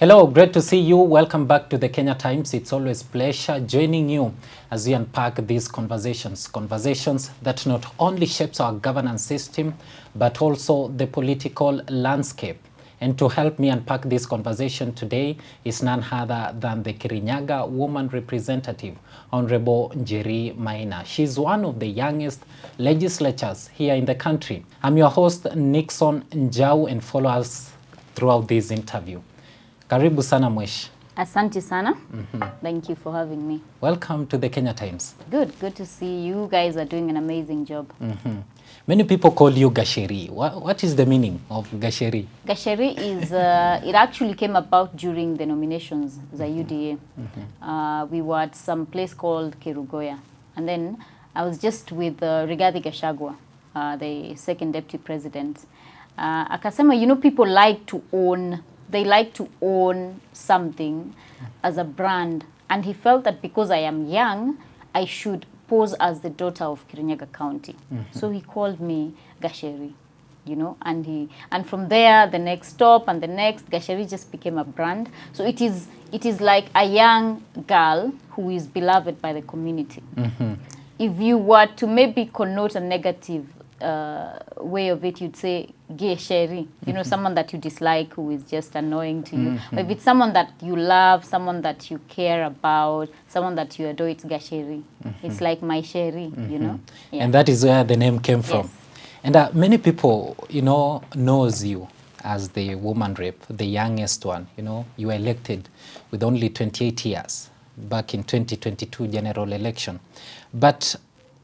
Hello, great to see you. Welcome back to the Kenya Times. It's always pleasure joining you as we unpack these conversations that not only shapes our governance system, but also the political landscape. And to help me unpack this conversation today is none other than the Kirinyaga Woman Representative, Honorable Njeri Maina. She's one of the youngest legislators here in the country. I'm your host, Nixon Njau, and follow us throughout this interview. Karibu sana Mwesh. Asante sana. Thank you for having me. Welcome to the Kenya Times. Good to see you guys are doing an amazing job. Many people call you Gasheri. What is the meaning of Gasheri? Gasheri is, it actually came about during the nominations, the UDA. We were at some place called Kirugoya. And then I was just with Rigathi Gachagua, the second Deputy President. Akasema, you know, people like to own something as a brand, and he felt that because I am young, I should pose as the daughter of Kirinyaga County. So he called me Gasheri, you know, and from there, the next stop and the next, Gasheri just became a brand. So it is like a young girl who is beloved by the community. If you were to maybe connote a negative way of it, you'd say Gasheri, you know, someone that you dislike who is just annoying to you. But if it's someone that you love, someone that you care about, someone that you adore, it's Gasheri. It's like my Sheri, you know. Yeah. And that is where the name came from. Yes. And many people, you know, knows you as the woman rep, the youngest one. You know, you were elected with only 28 years back in 2022 general election. But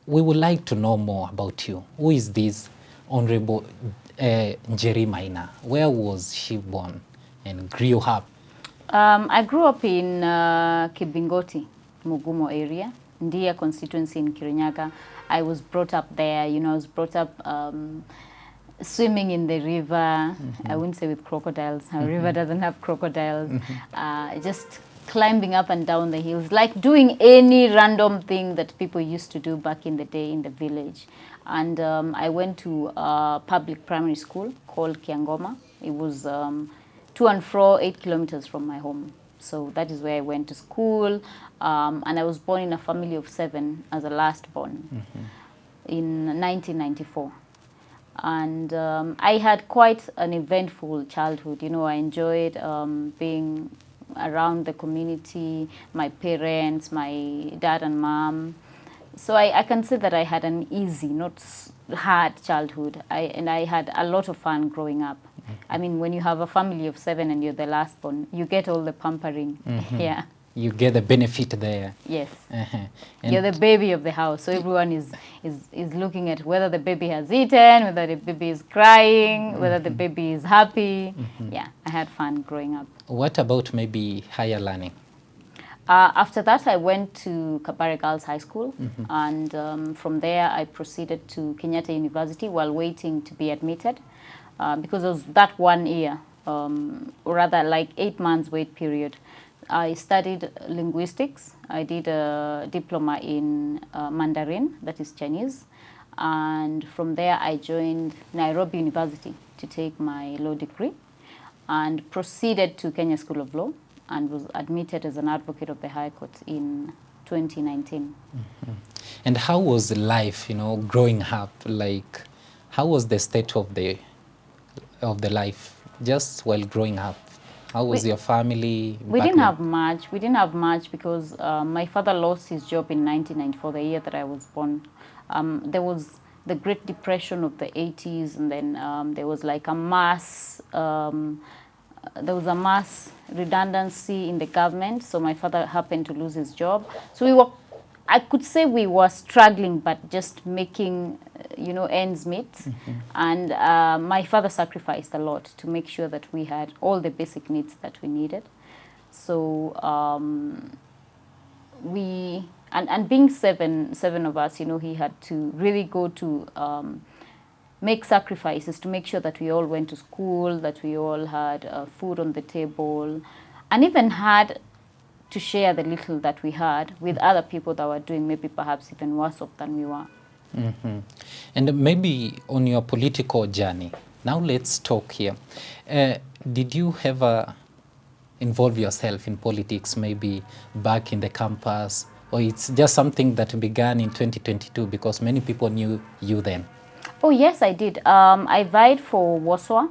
we would like to know more about you. Who is this Honorable Njeri Maina? Where was she born and grew up? I grew up in Kibingoti, Mugumo area, Ndia constituency in Kirinyaga. I was brought up there, you know, I was brought up swimming in the river. I wouldn't say with crocodiles. Our river doesn't have crocodiles. Just climbing up and down the hills, like doing any random thing that people used to do back in the day in the village. And I went to a public primary school called Kiangoma. It was to and fro 8 kilometers from my home. So that is where I went to school. And I was born in a family of 7 as a last born in 1994. And I had quite an eventful childhood. You know, I enjoyed being around the community, my parents, my dad and mom. So I can say that I had an easy, not hard childhood. And I had a lot of fun growing up. I mean, when you have a family of 7 and you're the last born, you get all the pampering. Yeah. You get the benefit there. Yes. You're the baby of the house, so everyone is looking at whether the baby has eaten, whether the baby is crying, whether the baby is happy. Yeah, I had fun growing up. What about maybe higher learning? After that, I went to Kabare Girls High School, and from there I proceeded to Kenyatta University while waiting to be admitted, because it was that 1 year, or rather like 8 months wait period. I studied linguistics. I did a diploma in Mandarin, that is Chinese. And from there, I joined Nairobi University to take my law degree and proceeded to Kenya School of Law and was admitted as an advocate of the High Court in 2019. And how was life, you know, growing up? Like, how was the state of the life just while growing up? How was your family? We didn't have much. We didn't have much because my father lost his job in 1994, the year that I was born. There was the Great Depression of the 80s, and then there was like a mass redundancy in the government. So my father happened to lose his job. So I could say we were struggling, but just making, you know, ends meet. And my father sacrificed a lot to make sure that we had all the basic needs that we needed. So and being seven of us, you know, he had to really go to make sacrifices to make sure that we all went to school, that we all had food on the table, and even had to share the little that we had with other people that were doing maybe perhaps even worse off than we were. And maybe on your political journey, now let's talk here. Did you ever involve yourself in politics, maybe back in the campus, or it's just something that began in 2022 because many people knew you then? Oh, yes, I did. I vied for WASWA,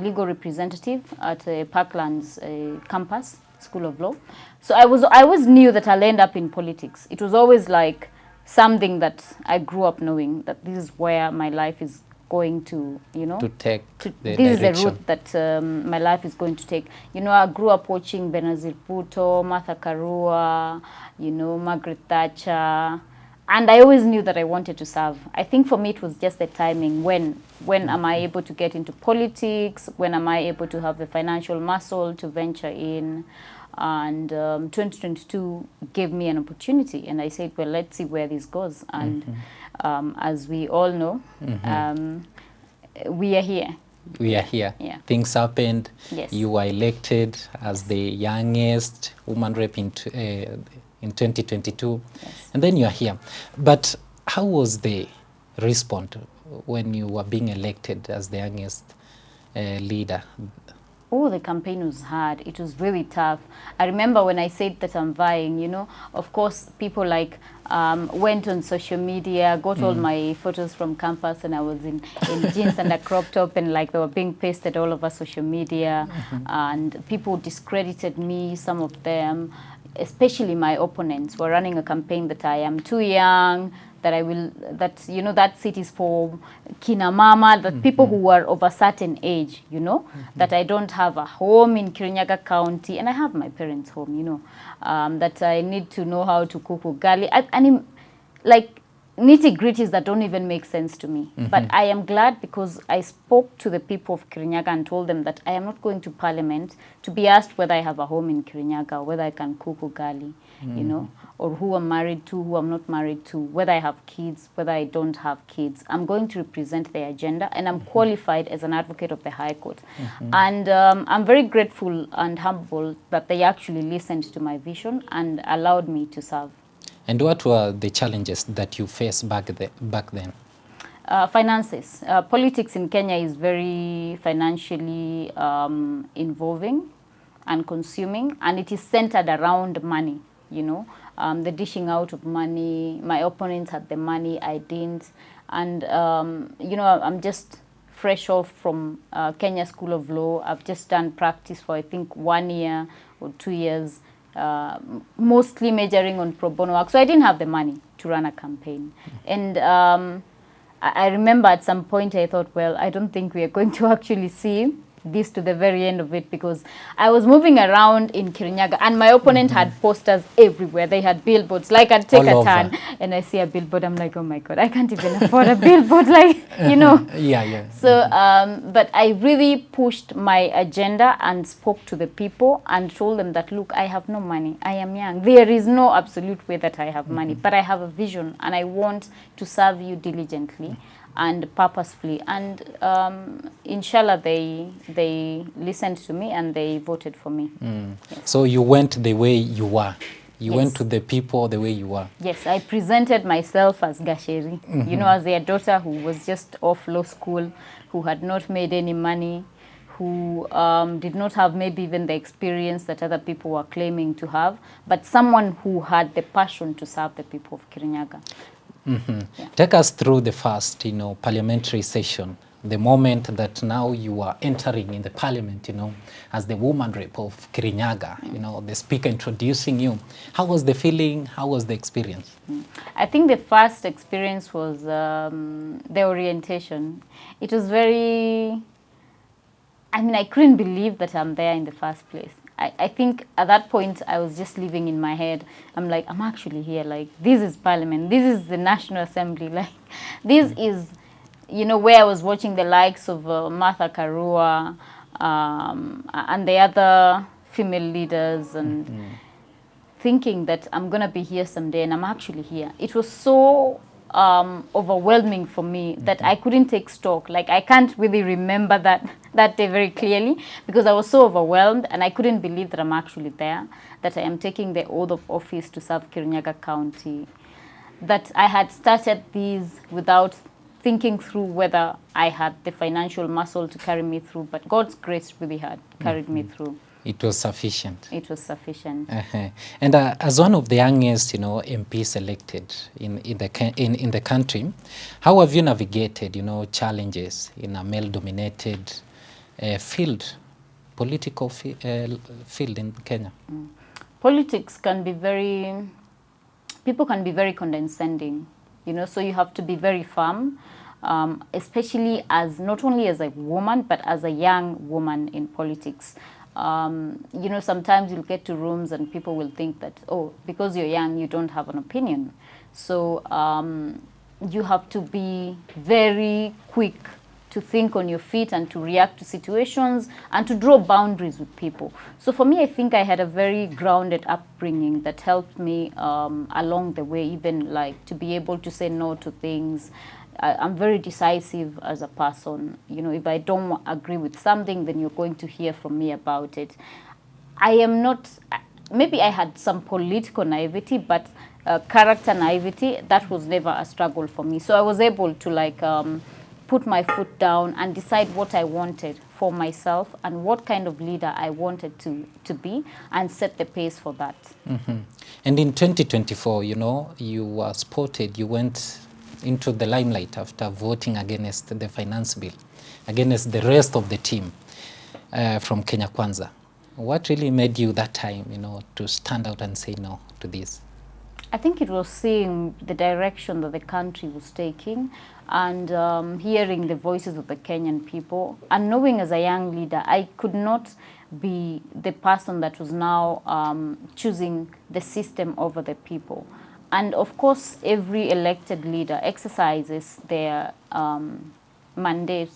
legal representative at Parkland's campus, School of Law. So I always knew that I'll end up in politics. It was always like something that I grew up knowing, that this is where my life is going to, you know, To take the this direction. is the route that my life is going to take. You know, I grew up watching Benazir Bhutto, Martha Karua, you know, Margaret Thatcher, and I always knew that I wanted to serve. I think for me it was just the timing. When am I able to get into politics? When am I able to have the financial muscle to venture in? And 2022 gave me an opportunity, and I said, well, let's see where this goes. And as we all know, we are here. We are here. Yeah. Things happened. Yes. You were elected as the youngest woman rep in 2022. Yes. And then you are here. But how was the response when you were being elected as the youngest leader? Oh, the campaign was hard. It was really tough. I remember when I said that I'm vying, you know, of course, people like went on social media, got all my photos from campus, and I was in jeans and a crop top, and like they were being pasted all over social media. And people discredited me, some of them, especially my opponents, were running a campaign that I am too young, that you know, that seat is for kina mama, that people who are of a certain age, you know, that I don't have a home in Kirinyaga County, and I have my parents' home, you know, that I need to know how to cook ugali, and like nitty-gritties that don't even make sense to me. But I am glad because I spoke to the people of Kirinyaga and told them that I am not going to parliament to be asked whether I have a home in Kirinyaga, whether I can cook ugali, you know, or who I'm married to, who I'm not married to, whether I have kids, whether I don't have kids. I'm going to represent their agenda, and I'm qualified as an advocate of the High Court. And I'm very grateful and humble that they actually listened to my vision and allowed me to serve. And what were the challenges that you faced back then? Finances. Politics in Kenya is very financially involving and consuming, and it is centered around money, you know. The dishing out of money. My opponents had the money, I didn't. And, you know, I'm just fresh off from Kenya School of Law. I've just done practice for, I think, 1 year or 2 years, mostly majoring on pro bono work. So I didn't have the money to run a campaign. And I remember at some point I thought, well, I don't think we are going to actually see this to the very end of it, because I was moving around in Kirinyaga and my opponent had posters everywhere. They had billboards. Like I'd take a turn and I see a billboard, I'm like, oh my God, I can't even afford a billboard, like, you know. Yeah. So, but I really pushed my agenda and spoke to the people and told them that, look, I have no money. I am young. There is no absolute way that I have money, but I have a vision and I want to serve you diligently and purposefully, and inshallah they listened to me and they voted for me. Yes. So you went the way you were. You Yes. went to the people the way you were. Yes, I presented myself as Gasheri, you know, as their daughter who was just off law school, who had not made any money, who did not have maybe even the experience that other people were claiming to have, but someone who had the passion to serve the people of Kirinyaga. Yeah. Take us through the first, parliamentary session, the moment that now you are entering in the parliament, as the woman rep of Kirinyaga, the speaker introducing you. How was the feeling? How was the experience? I think the first experience was the orientation. It was very, I couldn't believe that I'm there in the first place. I think at that point I was just living in my head. I'm like, I'm actually here. Like, this is Parliament. This is the National Assembly. Like, this is, where I was watching the likes of Martha Karua and the other female leaders and thinking that I'm going to be here someday, and I'm actually here. It was so overwhelming for me that I couldn't take stock. Like, I can't really remember that day very clearly because I was so overwhelmed and I couldn't believe that I'm actually there, that I am taking the oath of office to serve Kirinyaga County, that I had started these without thinking through whether I had the financial muscle to carry me through, but God's grace really had carried me through. It was sufficient. It was sufficient. And as one of the youngest, MPs elected in the country, how have you navigated, challenges in a male-dominated political field in Kenya? Politics can be people can be very condescending, so you have to be very firm, especially not only as a woman, but as a young woman in politics. Sometimes you'll get to rooms and people will think that, oh, because you're young, you don't have an opinion. So you have to be very quick to think on your feet and to react to situations and to draw boundaries with people. So for me, I think I had a very grounded upbringing that helped me along the way, even like to be able to say no to things. I'm very decisive as a person. If I don't agree with something, then you're going to hear from me about it. I am not, maybe I had some political naivety, but character naivety, that was never a struggle for me. So I was able to put my foot down and decide what I wanted for myself and what kind of leader I wanted to be, and set the pace for that. And in 2024, you were spotted, you went into the limelight after voting against the finance bill, against the rest of the team from Kenya Kwanza. What really made you that time, to stand out and say no to this? I think it was seeing the direction that the country was taking, and hearing the voices of the Kenyan people, and knowing as a young leader, I could not be the person that was now choosing the system over the people. And of course, every elected leader exercises their mandate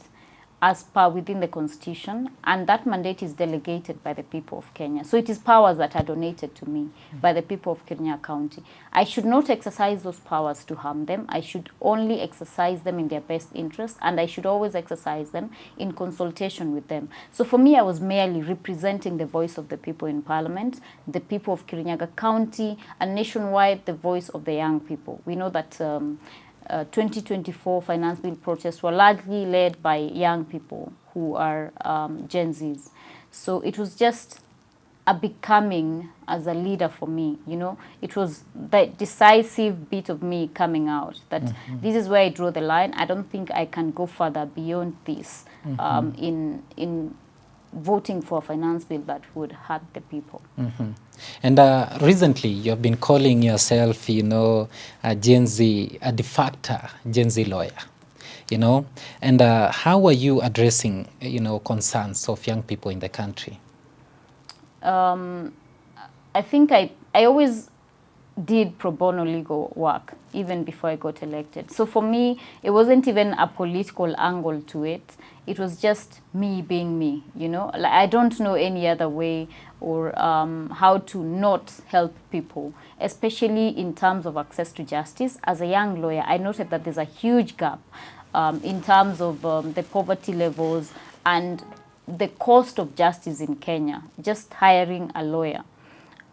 as per within the Constitution, and that mandate is delegated by the people of Kenya. So it is powers that are donated to me by the people of Kirinyaga County. I should not exercise those powers to harm them. I should only exercise them in their best interest, and I should always exercise them in consultation with them. So for me, I was merely representing the voice of the people in Parliament, the people of Kirinyaga County, and nationwide, the voice of the young people. We know that 2024 finance bill protests were largely led by young people who are Gen Zs. So it was just a becoming as a leader for me, It was the decisive bit of me coming out that this is where I draw the line. I don't think I can go further beyond this in voting for a finance bill that would hurt the people. And recently, you have been calling yourself, a Gen Z, a de facto Gen Z lawyer, And how are you addressing, concerns of young people in the country? I think I always did pro bono legal work even before I got elected. So for me, it wasn't even a political angle to it. It was just me being me, Like, I don't know any other way or how to not help people, especially in terms of access to justice. As a young lawyer, I noted that there's a huge gap in terms of the poverty levels and the cost of justice in Kenya, just hiring a lawyer.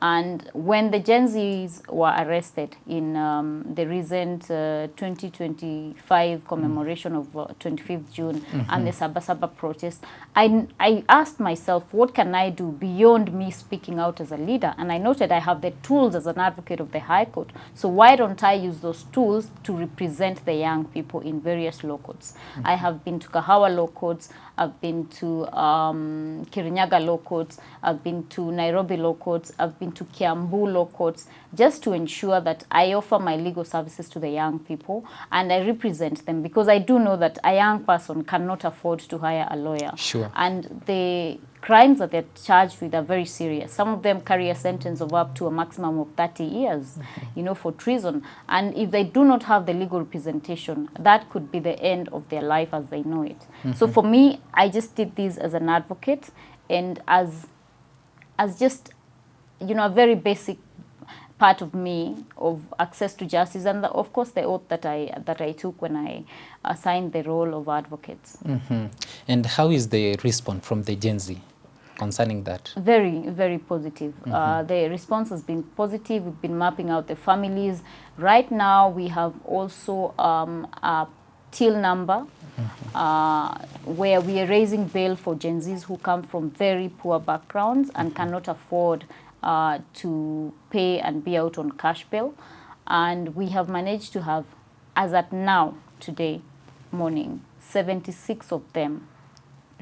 And when the Gen Zs were arrested in the recent 2025 commemoration of 25th June and the Sabasaba protest, I asked myself, what can I do beyond me speaking out as a leader? And I noted I have the tools as an advocate of the High Court. So why don't I use those tools to represent the young people in various law courts? I have been to Kahawa law courts, I've been to Kirinyaga law courts, I've been to Nairobi law courts, I've been to Kiambu law courts, just to ensure that I offer my legal services to the young people and I represent them, because I do know that a young person cannot afford to hire a lawyer. Sure. And the crimes that they're charged with are very serious. Some of them carry a sentence of up to a maximum of 30 years, for treason. And if they do not have the legal representation, that could be the end of their life as they know it. So for me, I just did this as an advocate and as just, a very basic part of me of access to justice, and of course the oath that I took when I signed the role of advocates. And how is the response from the Gen Z concerning that? Very, very positive. The response has been positive. We've been mapping out the families. Right now, we have also a till number, where we are raising bail for Gen Zs who come from very poor backgrounds and cannot afford to pay and be out on cash bail. And we have managed to have, as at now, today morning, 76 of them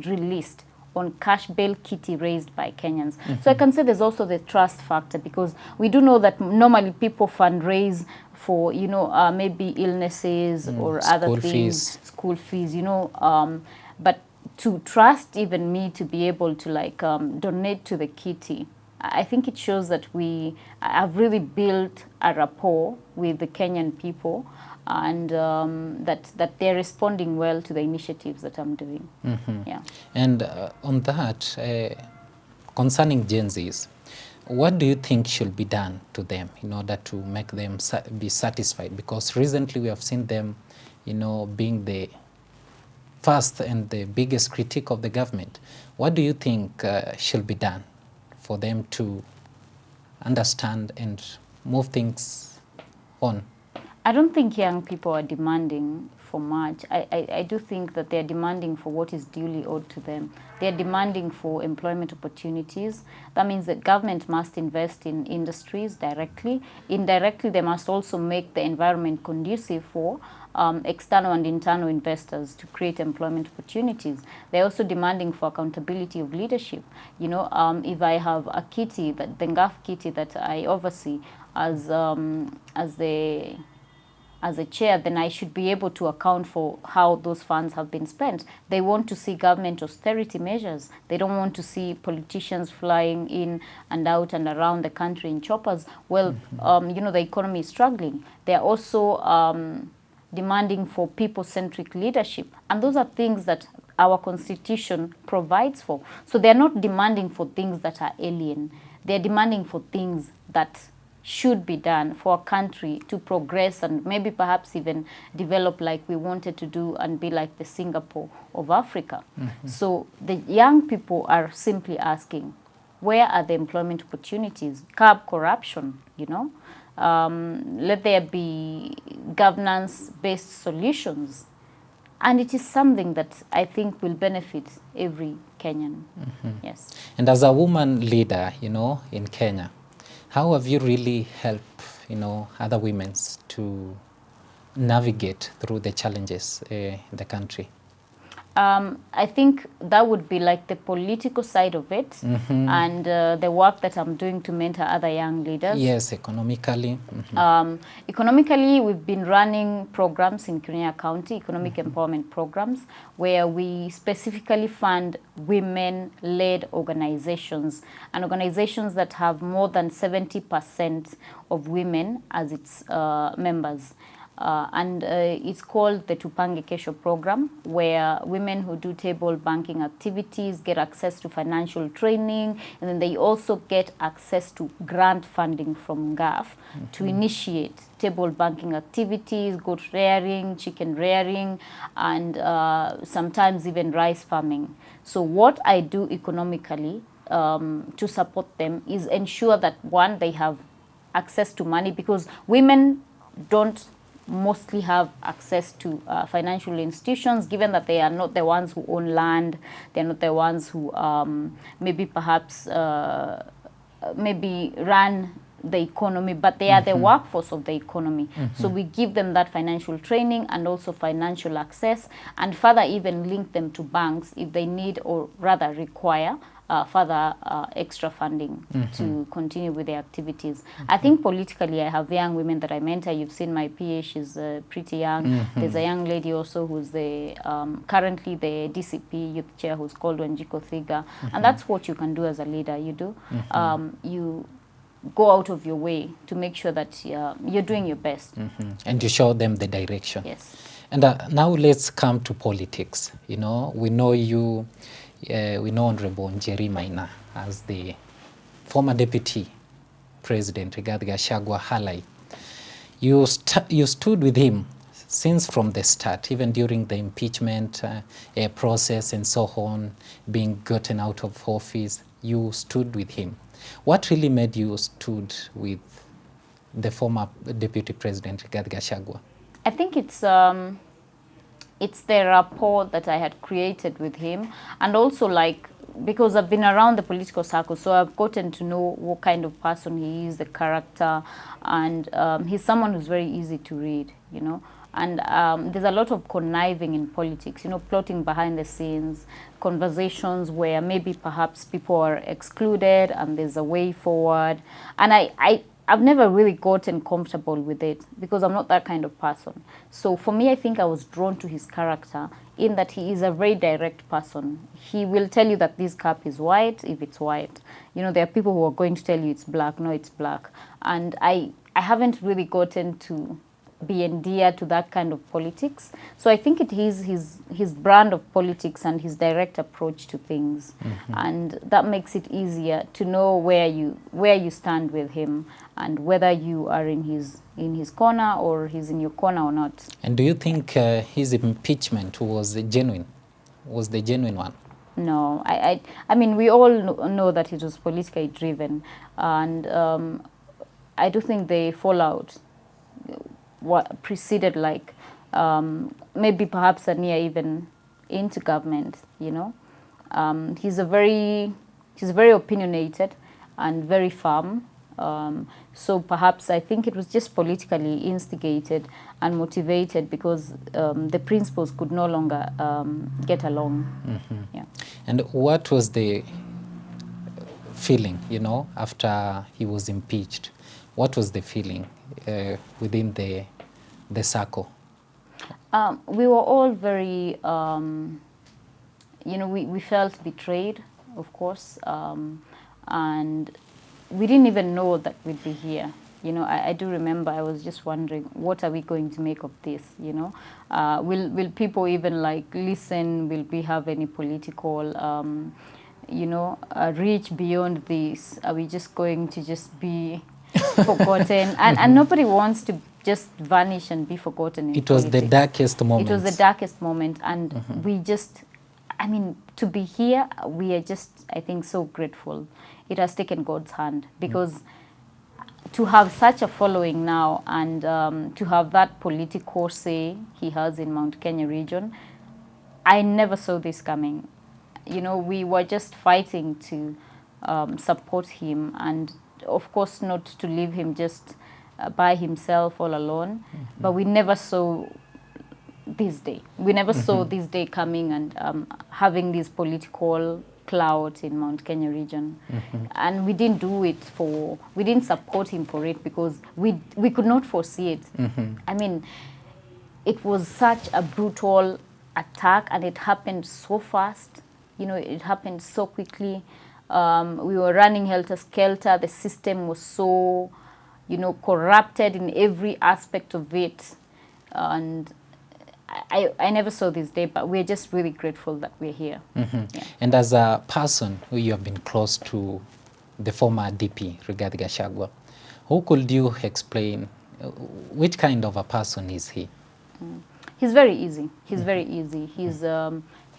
released on cash bail kitty raised by Kenyans. So I can say there's also the trust factor, because we do know that normally people fundraise for, you know, maybe illnesses or other things, school fees, you know, but to trust even me to be able to like donate to the kitty, I think it shows that we have really built a rapport with the Kenyan people, and that they're responding well to the initiatives that I'm doing. Yeah. And on that, concerning Gen Zs, what do you think should be done to them in order to make them be satisfied? Because recently we have seen them, you know, being the first and the biggest critique of the government. What do you think should be done for them to understand and move things on? I don't think young people are demanding for much. I do think that they're demanding for what is duly owed to them. They're demanding for employment opportunities. That means that government must invest in industries directly. Indirectly, they must also make the environment conducive for external and internal investors to create employment opportunities. They're also demanding for accountability of leadership. You know, if I have a kitty, the Ngaf kitty that I oversee as a chair, then I should be able to account for how those funds have been spent. They want to see government austerity measures. They don't want to see politicians flying in and out and around the country in choppers. Well, you know, the economy is struggling. They're also demanding for people-centric leadership. And those are things that our constitution provides for. So they're not demanding for things that are alien. They're demanding for things that should be done for a country to progress and maybe perhaps even develop like we wanted to do and be like the Singapore of Africa. So the young people are simply asking, where are the employment opportunities? Curb corruption, you know? Let there be governance-based solutions. And it is something that I think will benefit every Kenyan. Yes. And as a woman leader, you know, in Kenya, how have you really helped, you know, other women to navigate through the challenges in the country? I think that would be like the political side of it, and the work that I'm doing to mentor other young leaders. Yes, economically. Economically, we've been running programs in Kirinyaga County, economic empowerment programs, where we specifically fund women-led organizations, and organizations that have more than 70% of women as its members. It's called the Tupange Kesho program, where women who do table banking activities get access to financial training, and then they also get access to grant funding from GAF to initiate table banking activities, goat rearing, chicken rearing, and sometimes even rice farming. So what I do economically to support them is ensure that, one, they have access to money, because women don't mostly have access to financial institutions, given that they are not the ones who own land, they're not the ones who maybe perhaps maybe run the economy, but they are the workforce of the economy. So we give them that financial training and also financial access, and further even link them to banks if they need, or rather require, further extra funding to continue with their activities. I think politically I have young women that I mentor. You've seen my PA, she's pretty young. There's a young lady also who's the currently the DCP youth chair, who's called Wanjiko Thiga. And that's what you can do as a leader. You do. You go out of your way to make sure that you're doing your best. And you show them the direction. Yes. And now let's come to politics. You know, we know you, we know Honorable Njeri Maina as the former Deputy President Rigathi Gachagua ally. You stood with him since from the start, even during the impeachment process and so on, being gotten out of office. You stood with him. What really made you stood with the former Deputy President Rigathi Gachagua? I think it's it's the rapport that I had created with him, and also like, because I've been around the political circle, so I've gotten to know what kind of person he is, the character, and he's someone who's very easy to read, you know. And there's a lot of conniving in politics, you know, plotting behind the scenes, conversations where maybe perhaps people are excluded and there's a way forward. And I've never really gotten comfortable with it because I'm not that kind of person. So for me, I think I was drawn to his character in that he is a very direct person. He will tell you that this cup is white if it's white. You know, there are people who are going to tell you it's black. No, it's black. And I haven't really gotten to be endeared to that kind of politics. So I think it is his brand of politics and his direct approach to things. And that makes it easier to know where you stand with him and whether you are in his corner or he's in your corner or not. And do you think his impeachment was genuine? Was the genuine one? No, I mean, we all know that it was politically driven, and I do think the fallout what preceded, like maybe perhaps a near even into government, you know. He's very opinionated and very firm. So perhaps I think it was just politically instigated and motivated because the principals could no longer get along. Yeah. And what was the feeling, you know, after he was impeached? What was the feeling within the circle? We were all very, you know, we felt betrayed, of course, and we didn't even know that we'd be here. You know, I do remember I was just wondering, what are we going to make of this, you know? Will people even like listen? Will we have any political, you know, reach beyond this? Are we just going to just be forgotten? And nobody wants to just vanish and be forgotten in It was politics. the darkest moment. It was the darkest moment, and we just, I mean, to be here, we are just, I think, so grateful. It has taken God's hand, because to have such a following now and to have that political say he has in Mount Kenya region, I never saw this coming. You know, we were just fighting to support him, and of course not to leave him just by himself all alone. But we never saw this day. We never saw this day coming and having this political clout in Mount Kenya region. And we didn't do it we didn't support him for it because we could not foresee it. I mean, it was such a brutal attack and it happened so fast. You know, it happened so quickly. We were running helter-skelter. The system was so, you know, corrupted in every aspect of it. And I never saw this day, but we're just really grateful that we're here. Yeah. And as a person who you have been close to the former DP, Rigathi Gachagua, how could you explain which kind of a person is he? He's very easy. He's very easy. He's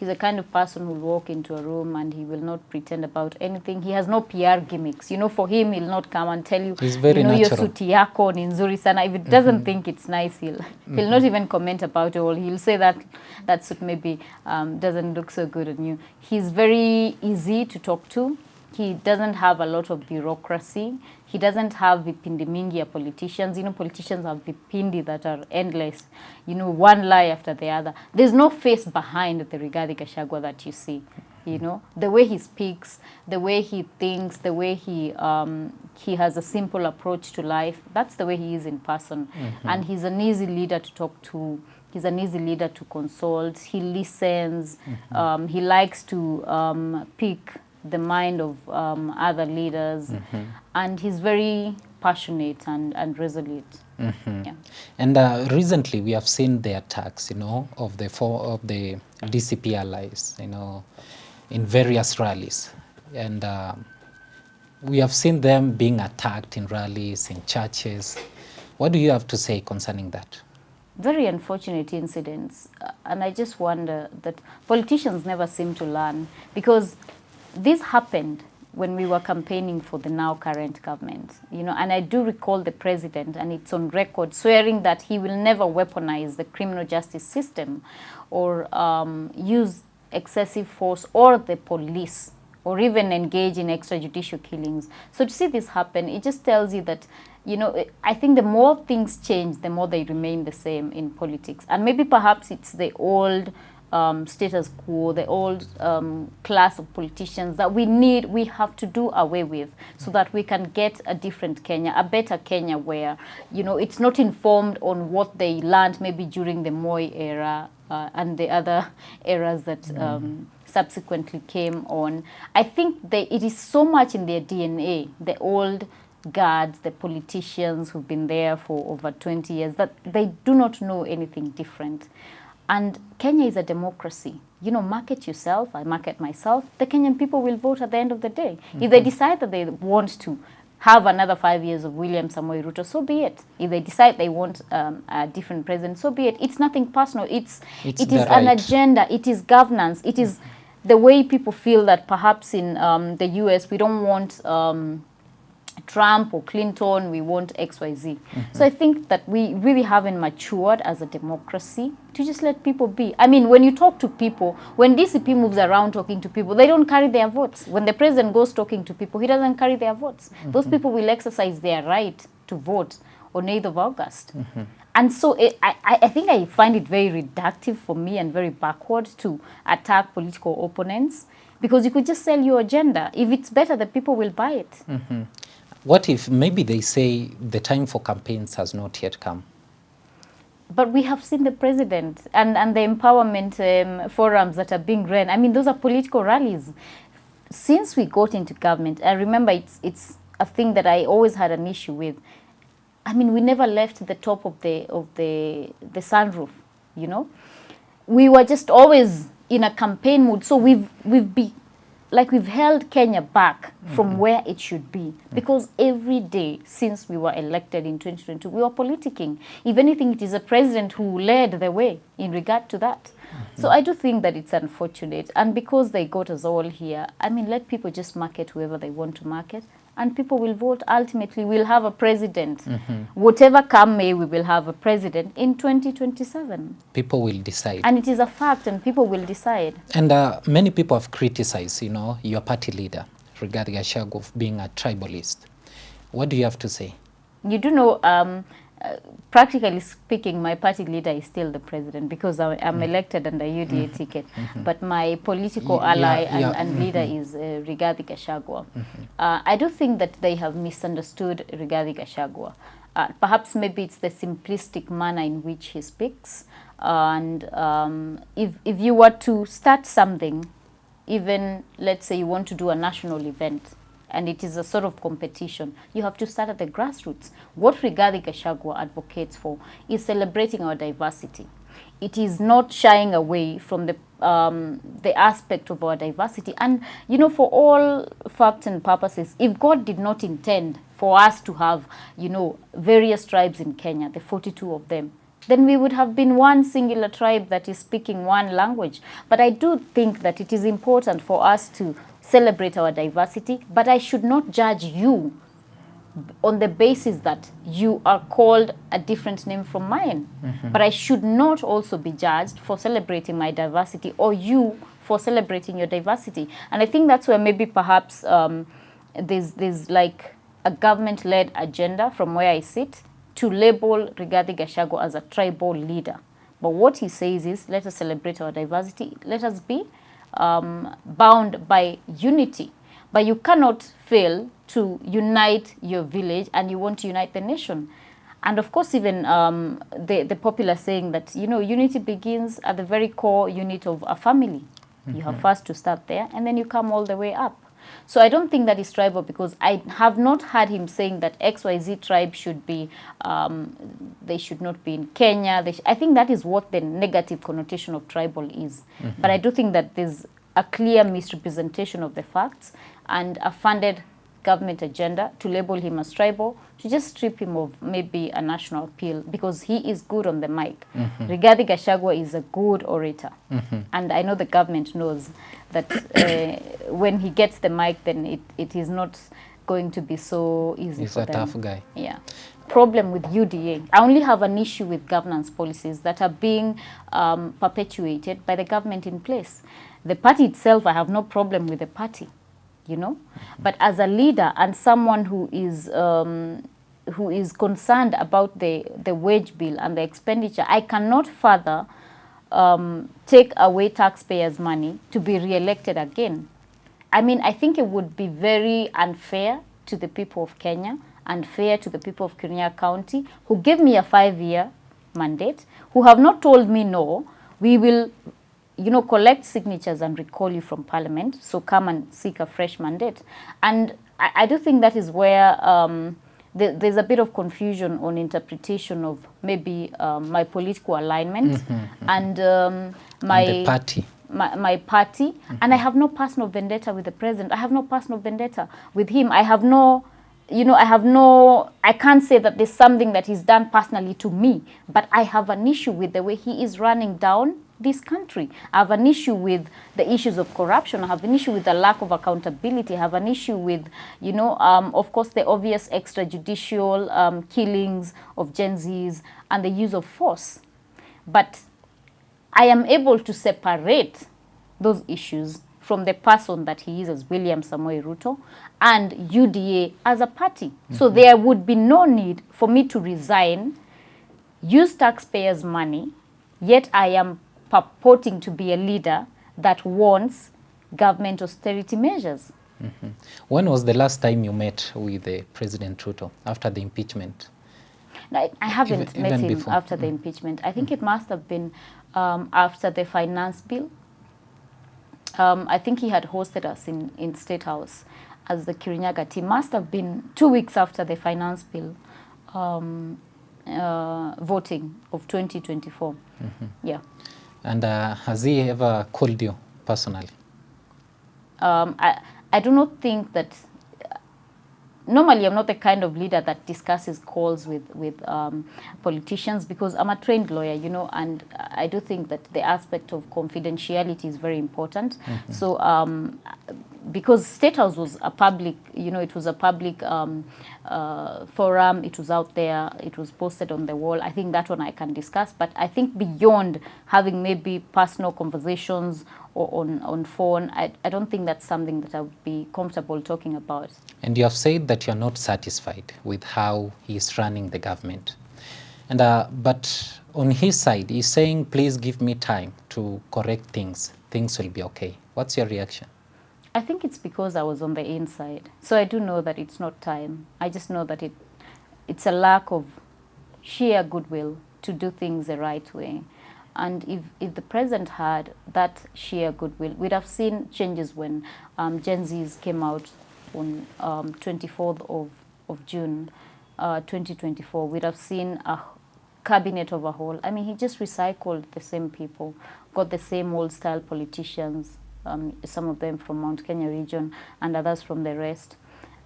a kind of person who will walk into a room and he will not pretend about anything. He has no PR gimmicks. You know, for him, he'll not come and tell you, he's very you know, natural. your suti yako ni nzuri sana. If it doesn't think it's nice, he'll not even comment about it all. He'll say that suit maybe doesn't look so good on you. He's very easy to talk to. He doesn't have a lot of bureaucracy. He doesn't have vipindi mingi ya politicians. You know, politicians have vipindi that are endless. You know, one lie after the other. There's no face behind the Rigathi Gachagua that you see. You know, the way he speaks, the way he thinks, the way he has a simple approach to life. That's the way he is in person. And he's an easy leader to talk to. He's an easy leader to consult. He listens. He likes to pick the mind of other leaders, and he's very passionate and resolute. Yeah. And recently we have seen the attacks, you know, of the DCP allies, you know, in various rallies, and we have seen them being attacked in rallies, in churches. What do you have to say concerning that? Very unfortunate incidents, and I just wonder that politicians never seem to learn, because this happened when we were campaigning for the now current government, you know, and I do recall the president, and it's on record, swearing that he will never weaponize the criminal justice system or use excessive force or the police or even engage in extrajudicial killings. So to see this happen, it just tells you that, you know, I think the more things change, the more they remain the same in politics. And maybe perhaps it's the old status quo, the old class of politicians that we have to do away with, so that we can get a different Kenya, a better Kenya where, you know, it's not informed on what they learned maybe during the Moi era and the other eras that subsequently came on. I think it is so much in their DNA, the old guards, the politicians who've been there for over 20 years, that they do not know anything different. And Kenya is a democracy. You know, market yourself, I market myself. The Kenyan people will vote at the end of the day. If they decide that they want to have another 5 years of William Samoei Ruto, so be it. If they decide they want a different president, so be it. It's nothing personal. It is an agenda. It is governance. It is the way people feel that perhaps in the US, we don't want Trump or Clinton, we want XYZ. So I think that we really haven't matured as a democracy to just let people be. I mean, when you talk to people, when DCP moves around talking to people, they don't carry their votes. When the president goes talking to people, he doesn't carry their votes. Those people will exercise their right to vote on 8th of August. And so I think I find it very reductive for me and very backward to attack political opponents, because you could just sell your agenda. If it's better, the people will buy it. What if maybe they say the time for campaigns has not yet come? But we have seen the president and the empowerment forums that are being run. I mean, those are political rallies. Since we got into government, I remember it's a thing that I always had an issue with. I mean, we never left the top of the sunroof, you know. We were just always in a campaign mood. So we've held Kenya back from where it should be, because every day since we were elected in 2022, we were politicking. If anything, it is a president who led the way in regard to that. So I do think that it's unfortunate. And because they got us all here, I mean, let people just market whoever they want to market, and people will vote. Ultimately, we'll have a president. Whatever come may, we will have a president in 2027. People will decide. And it is a fact, and people will decide. And many people have criticized, you know, your party leader, Rigathi Gachagua, of being a tribalist. What do you have to say? You do know, practically speaking, my party leader is still the president, because I'm elected under UDA ticket. But my political ally and leader is Rigathi Gachagua. I do think that they have misunderstood Rigathi Gachagua. Perhaps maybe it's the simplistic manner in which he speaks. And if you were to start something, even let's say you want to do a national event, and it is a sort of competition, you have to start at the grassroots. What Rigathi Gachagua advocates for is celebrating our diversity. It is not shying away from the aspect of our diversity. And, you know, for all facts and purposes, if God did not intend for us to have, you know, various tribes in Kenya, the 42 of them, then we would have been one singular tribe that is speaking one language. But I do think that it is important for us to celebrate our diversity, but I should not judge you on the basis that you are called a different name from mine. But I should not also be judged for celebrating my diversity, or you for celebrating your diversity. And I think that's where maybe perhaps there's like a government-led agenda from where I sit to label Rigathi Gachagua as a tribal leader. But what he says is, let us celebrate our diversity. Let us be bound by unity. But you cannot fail to unite your village, and you want to unite the nation. And of course, even the popular saying that, you know, unity begins at the very core unit of a family. You have first to start there, and then you come all the way up. So I don't think that is tribal, because I have not heard him saying that XYZ tribe should be, they should not be in Kenya. I think that is what the negative connotation of tribal is. But I do think that there's a clear misrepresentation of the facts and a funded government agenda, to label him as tribal, to just strip him of maybe a national appeal, because he is good on the mic. Rigathi Gachagua is a good orator. And I know the government knows that when he gets the mic, then it is not going to be so easy for them. He's a tough guy. Yeah. Problem with UDA. I only have an issue with governance policies that are being perpetuated by the government in place. The party itself, I have no problem with the party, you know. But as a leader and someone who is concerned about the wage bill and the expenditure, I cannot further take away taxpayers' money to be re-elected again. I mean, I think it would be very unfair to the people of Kenya, unfair to the people of Kirinyaga County, who gave me a 5-year mandate, who have not told me, no, we will, you know, collect signatures and recall you from Parliament, so come and seek a fresh mandate. And I do think that is where there's a bit of confusion on interpretation of maybe my political alignment and the party. My party. And I have no personal vendetta with the president. I have no personal vendetta with him. I have no, you know, I can't say that there's something that he's done personally to me, but I have an issue with the way he is running down this country. I have an issue with the issues of corruption. I have an issue with the lack of accountability. I have an issue with, you know, of course, the obvious extrajudicial killings of Gen Zs and the use of force. But I am able to separate those issues from the person that he is as William Samoei Ruto and UDA as a party. So there would be no need for me to resign, use taxpayers' money, yet I am purporting to be a leader that wants government austerity measures. When was the last time you met with President Ruto after the impeachment? No, I haven't met him before. after the impeachment. I think it must have been after the finance bill. I think he had hosted us in State House as the Kirinyaga team. Must have been 2 weeks after the finance bill voting of 2024. Yeah. And has he ever called you personally? I do not think that. Normally, I'm not the kind of leader that discusses calls with politicians, because I'm a trained lawyer, you know, and I do think that the aspect of confidentiality is very important. So, because State House was a public, you know, it was a public forum, it was out there, it was posted on the wall. I think that one I can discuss, but I think beyond having maybe personal conversations or on phone, I don't think that's something that I would be comfortable talking about. And you have said that you're not satisfied with how he's running the government. And but on his side, he's saying, please give me time to correct things. Things will be okay. What's your reaction? I think it's because I was on the inside. So I do know that it's not time. I just know that it's a lack of sheer goodwill to do things the right way. And if the president had that sheer goodwill, we'd have seen changes when Gen Zs came out on 24th of June 2024. We'd have seen a cabinet overhaul. I mean, he just recycled the same people, got the same old style politicians, some of them from Mount Kenya region and others from the rest.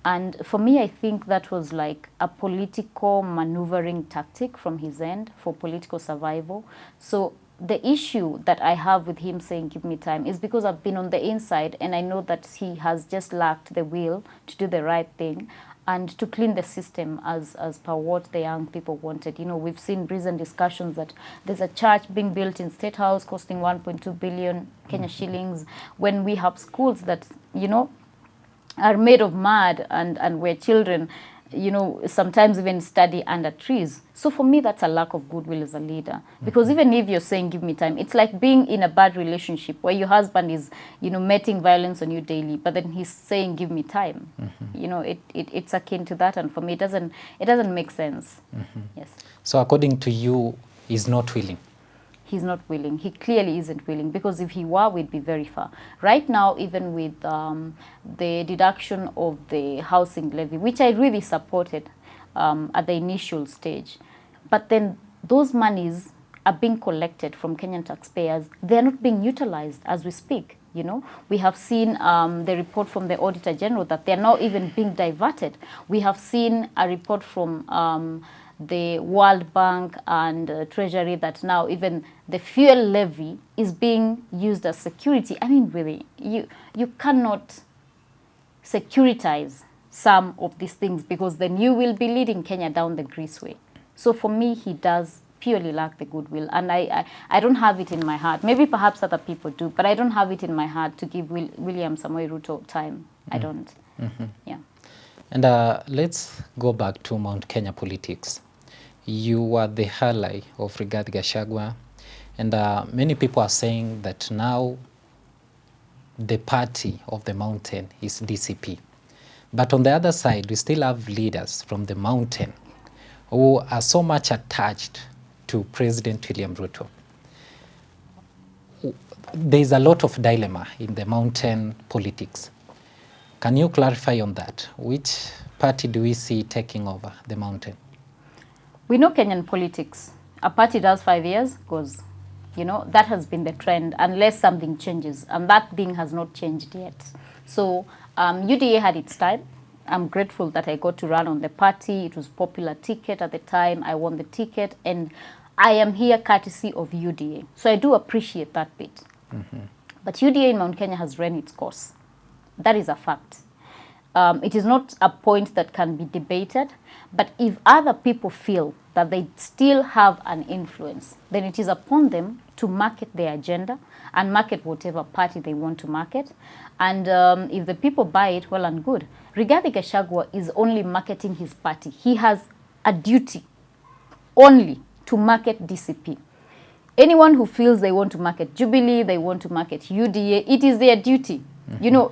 And for me, I think that was like a political maneuvering tactic from his end for political survival. So the issue that I have with him saying, give me time, is because I've been on the inside and I know that he has just lacked the will to do the right thing and to clean the system as per what the young people wanted. You know, we've seen recent discussions that there's a church being built in State House costing 1.2 billion Kenya shillings, when we have schools that, you know, are made of mud and where children, you know, sometimes even study under trees. So for me, that's a lack of goodwill as a leader. Because even if you're saying, give me time, it's like being in a bad relationship where your husband is, you know, meting violence on you daily, but then he's saying, give me time. You know, it's akin to that. And for me, it doesn't make sense. Yes. So according to you, he's not willing? He's not willing. He clearly isn't willing, because if he were, we'd be very far. Right now, even with the deduction of the housing levy, which I really supported at the initial stage, but then those monies are being collected from Kenyan taxpayers. They're not being utilized as we speak. You know, we have seen the report from the Auditor General that they're not even being diverted. We have seen a report from the World Bank and Treasury that now even the fuel levy is being used as security. I mean, really, you cannot securitize some of these things, because then you will be leading Kenya down the grease way. So for me, he does purely lack the goodwill, and I don't have it in my heart. Maybe perhaps other people do, but I don't have it in my heart to give William Samoei Ruto time. I don't. Yeah. And let's go back to Mount Kenya politics. You were the ally of Rigathi Gachagua, and many people are saying that now the party of the mountain is DCP. But on the other side, we still have leaders from the mountain who are so much attached to President William Ruto. There is a lot of dilemma in the mountain politics. Can you clarify on that? Which party do we see taking over the mountain? We know Kenyan politics. A party does 5 years, goes. You know, that has been the trend unless something changes. And that thing has not changed yet. So UDA had its time. I'm grateful that I got to run on the party. It was popular ticket at the time. I won the ticket. And I am here courtesy of UDA. So I do appreciate that bit. But UDA in Mount Kenya has run its course. That is a fact. It is not a point that can be debated. But if other people feel that they still have an influence, then it is upon them to market their agenda and market whatever party they want to market. And if the people buy it, well and good. Rigathi Gachagua is only marketing his party. He has a duty only to market DCP. Anyone who feels they want to market Jubilee, they want to market UDA, it is their duty. You know,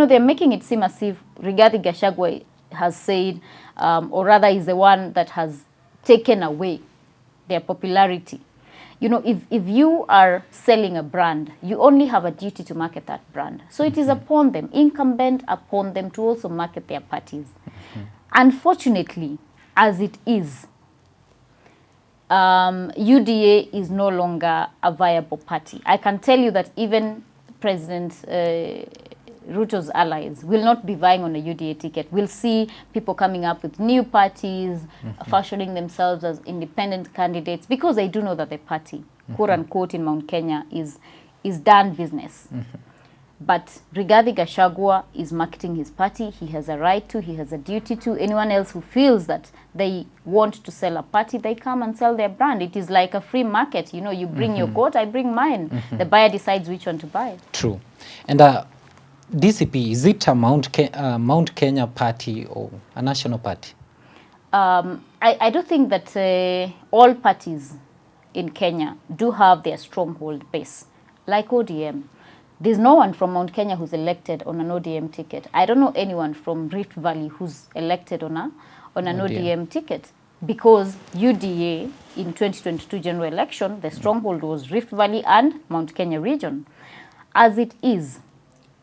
they're making it seem as if Rigathi Gachagua has said, or rather is the one that has taken away their popularity. You know, if you are selling a brand, you only have a duty to market that brand. So it is upon them, incumbent upon them, to also market their parties. Unfortunately, as it is, UDA is no longer a viable party. I can tell you that even President Ruto's allies will not be vying on a UDA ticket. We'll see people coming up with new parties, fashioning themselves as independent candidates, because they do know that the party, quote unquote, in Mount Kenya is done business. But Rigathi Gachagua is marketing his party. He has a right to, he has a duty to. Anyone else who feels that they want to sell a party, they come and sell their brand. It is like a free market. You know, you bring your goat, I bring mine. The buyer decides which one to buy. True. And DCP, is it a Mount Kenya party or a national party? I do think that all parties in Kenya do have their stronghold base, like ODM. There's no one from Mount Kenya who's elected on an ODM ticket. I don't know anyone from Rift Valley who's elected on an ODM ticket, because UDA in 2022 general election, the stronghold was Rift Valley and Mount Kenya region. As it is,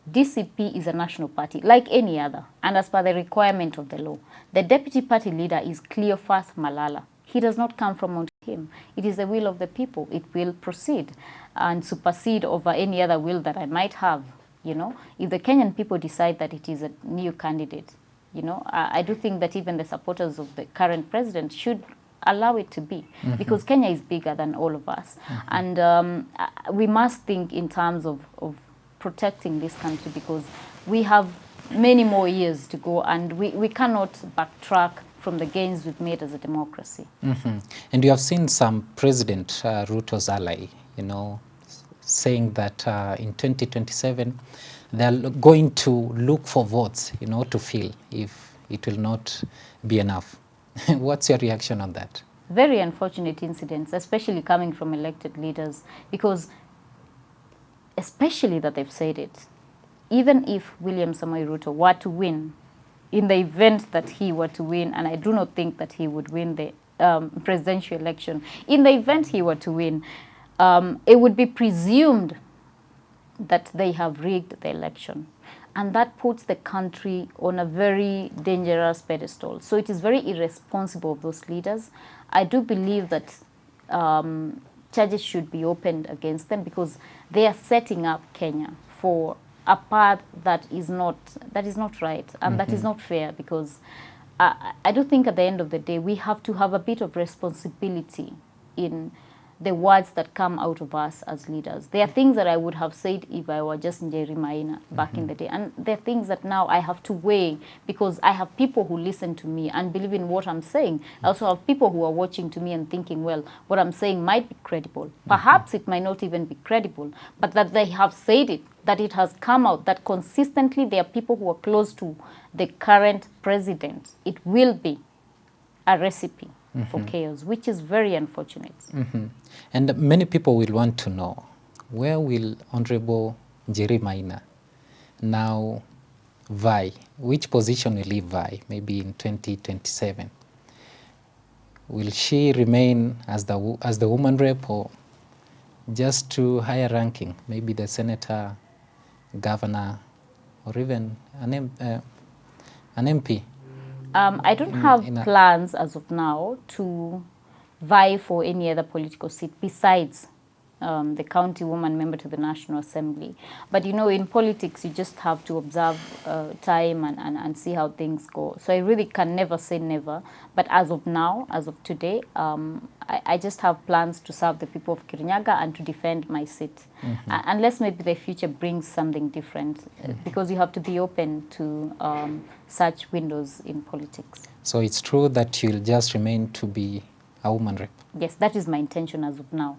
DCP is a national party, like any other, and as per the requirement of the law. The deputy party leader is Cleophas Malala. He does not come from Mount Kenya. It is the will of the people. It will proceed and supersede over any other will that I might have. You know, if the Kenyan people decide that it is a new candidate, you know, I do think that even the supporters of the current president should allow it to be, because Kenya is bigger than all of us. And we must think in terms of protecting this country, because we have many more years to go, and we cannot backtrack from the gains we've made as a democracy. And you have seen some President Ruto's ally, you know, saying that in 2027 they're going to look for votes, you know, to fill if it will not be enough. What's your reaction on that? Very unfortunate incidents, especially coming from elected leaders, because especially that they've said it. Even if William Samoei Ruto were to win, in the event that he were to win, and I do not think that he would win the presidential election, in the event he were to win, it would be presumed that they have rigged the election. And that puts the country on a very dangerous pedestal. So it is very irresponsible of those leaders. I do believe that charges should be opened against them, because they are setting up Kenya for a path that is not right, and that is not fair, because I do think at the end of the day we have to have a bit of responsibility in the words that come out of us as leaders. There are things that I would have said if I were just Njeri Maina back in the day, and there are things that now I have to weigh, because I have people who listen to me and believe in what I'm saying. I also have people who are watching to me and thinking, well, what I'm saying might be credible. Perhaps it might not even be credible, but that they have said it, that it has come out, that consistently there are people who are close to the current president. It will be a recipe for chaos, which is very unfortunate. And many people will want to know, where will Honorable Njeri Maina now vie? Which position will he vie, maybe in 2027? Will she remain as the woman rep, or just to higher ranking, maybe the senator, governor, or even an MP? I don't have plans as of now to vie for any other political seat besides the county woman member to the National Assembly. But you know, in politics, you just have to observe time and see how things go. So I really can never say never. But as of now, as of today, I just have plans to serve the people of Kirinyaga and to defend my seat. Unless maybe the future brings something different, because you have to be open to such windows in politics. So it's true that you'll just remain to be a woman rep? Yes, that is my intention as of now,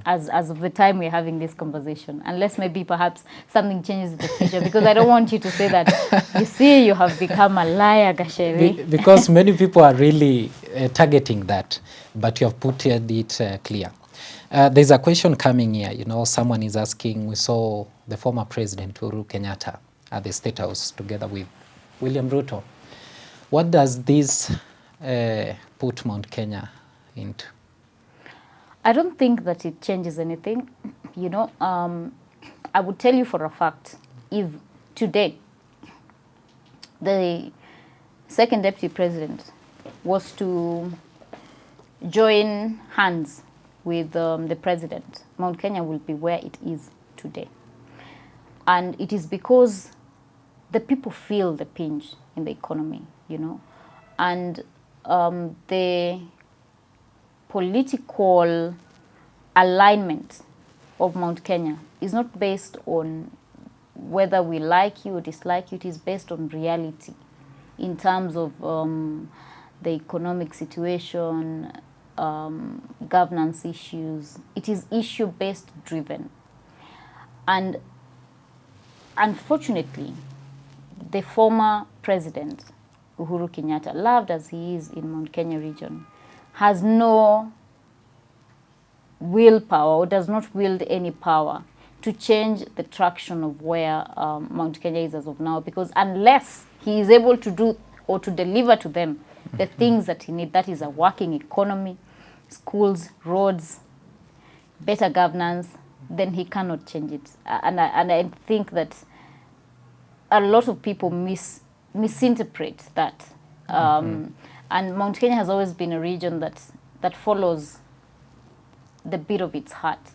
as of the time we're having this conversation, unless maybe perhaps something changes in the future, because I don't want you to say that, you see, you have become a liar, Gasheri. Because many people are really targeting that, but you have put it clear. There's a question coming here, you know, someone is asking, we saw the former president, Uhuru Kenyatta, at the State House together with William Ruto. What does this put Mount Kenya into? I don't think that it changes anything. You know, I would tell you for a fact, if today the second deputy president was to join hands with the president, Mount Kenya will be where it is today. And it is because the people feel the pinch in the economy, you know, and the political alignment of Mount Kenya is not based on whether we like you or dislike you. It is based on reality in terms of the economic situation, governance issues. It is issue-based driven. And unfortunately, the former president, Uhuru Kenyatta, loved as he is in Mount Kenya region, has no willpower, or does not wield any power to change the traction of where Mount Kenya is as of now, because unless he is able to do or to deliver to them the things that he needs, that is a working economy, schools, roads, better governance, then he cannot change it. And I think that a lot of people misinterpret that. And Mount Kenya has always been a region that follows the beat of its heart.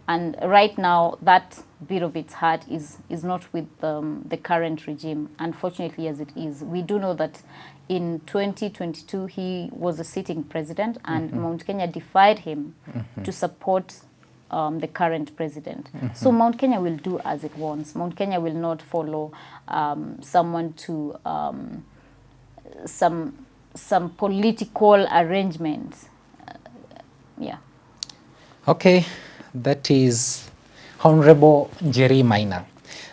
And right now, that beat of its heart is not with the current regime, unfortunately as it is. We do know that in 2022, he was a sitting president, and Mount Kenya defied him to support the current president. So Mount Kenya will do as it wants. Mount Kenya will not follow someone to some political arrangements. Yeah. Okay, that is Honorable Njeri Maina.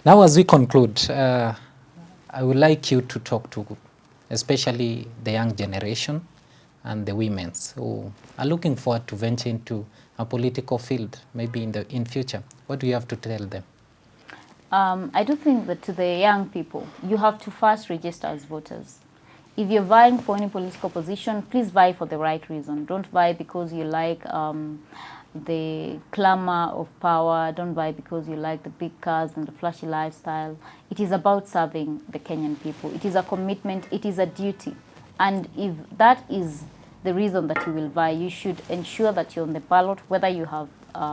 Now, as we conclude, I would like you to talk to especially the young generation and the women who are looking forward to venture into a political field, maybe in future. What do you have to tell them? I do think that to the young people, you have to first register as voters. If you're vying for any political position, please vie for the right reason. Don't vie because you like the clamor of power. Don't vie because you like the big cars and the flashy lifestyle. It is about serving the Kenyan people. It is a commitment. It is a duty. And if that is the reason that you will vie, you should ensure that you're on the ballot, whether you have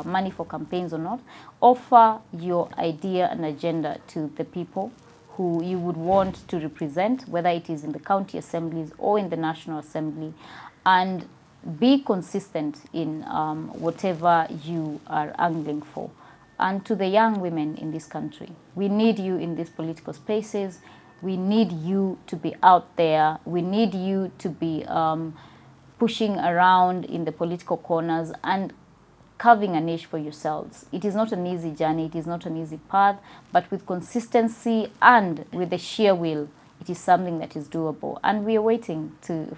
money for campaigns or not, offer your idea and agenda to the people who you would want to represent, whether it is in the county assemblies or in the National Assembly, and be consistent in whatever you are angling for. And to the young women in this country, we need you in these political spaces. We need you to be out there. We need you to be pushing around in the political corners and carving a niche for yourselves. It is not an easy journey. It is not an easy path, but with consistency and with the sheer will, it is something that is doable. And we are waiting to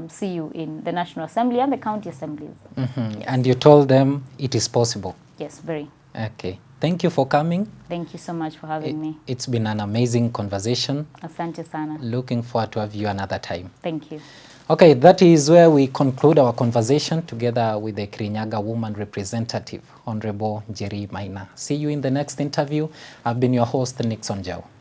see you in the National Assembly and the county assemblies. Yes. And you told them it is possible? Yes, very. Okay. Thank you for coming. Thank you so much for having me. It's been an amazing conversation. Asante sana. Looking forward to have you another time. Thank you. Okay, that is where we conclude our conversation together with the Kirinyaga Woman Representative, Honorable Njeri Maina. See you in the next interview. I've been your host, Nixon Jao.